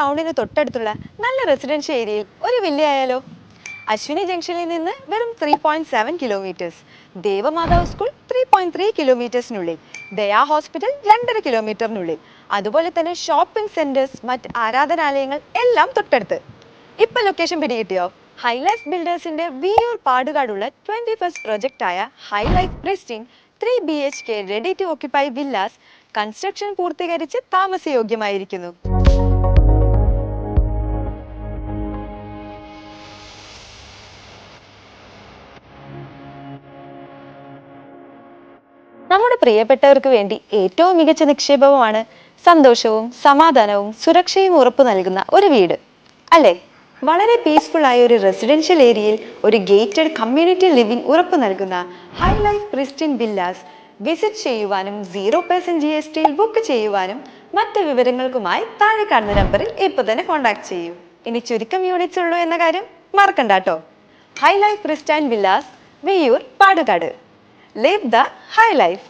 ടൗണിന് തൊട്ടടുത്തുള്ള നല്ല റെസിഡൻഷ്യൽ ഏരിയയിൽ ഒരു വില്ല ആയാലോ? അശ്വിനി ജംഗ്ഷനിൽ നിന്ന് വെറും 3.7 കിലോമീറ്റേഴ്സ്, ദേവമാതാവ് സ്കൂൾ 3.3 കിലോമീറ്റേഴ്സിനുള്ളിൽ, ദയാ ഹോസ്പിറ്റൽ 2.5 കിലോമീറ്ററിനുള്ളിൽ, അതുപോലെ തന്നെ ഷോപ്പിംഗ് സെന്റേഴ്സ്, മറ്റ് ആരാധനാലയങ്ങൾ എല്ലാം തൊട്ടടുത്ത്. ഇപ്പൊ ലൊക്കേഷൻ പിടികിട്ടിയോ? ഹൈലൈഫ് ബിൽഡേഴ്സിന്റെ വിയൂർ പാടുകാടുള്ള 21st പ്രൊജക്ട് ആയ Highlife Pristine 3 BHK ready to occupy villas construction പൂർത്തീകരിച്ച് താമസയോഗ്യമായിരിക്കുന്നു. നമ്മുടെ പ്രിയപ്പെട്ടവർക്ക് വേണ്ടി ഏറ്റവും മികച്ച നിക്ഷേപമാണ് സന്തോഷവും സമാധാനവും സുരക്ഷയും ഉറപ്പു നൽകുന്ന ഒരു വീട്, അല്ലേ? വളരെ പീസ്ഫുൾ ആയ ഒരു റെസിഡൻഷ്യൽ ഏരിയയിൽ ഒരു ഗേറ്റഡ് കമ്മ്യൂണിറ്റി ലിവിംഗ് ഉറപ്പു നൽകുന്ന ഹൈലൈഫ് പ്രിസ്റ്റീൻ വില്ലാസ് വിസിറ്റ് ചെയ്യുവാനും 0% GST ബുക്ക് ചെയ്യുവാനും മറ്റ് വിവരങ്ങൾക്കുമായി താഴെ കാണുന്ന നമ്പറിൽ ഇപ്പോൾ തന്നെ കോൺടാക്ട് ചെയ്യൂ. ഇനി ചുരുക്കം യൂണിറ്റ്സ് ഉള്ളൂ എന്ന കാര്യം മറക്കണ്ട കേട്ടോ. Highlife Pristine villas, Viyyur, Padukad. Live the high life.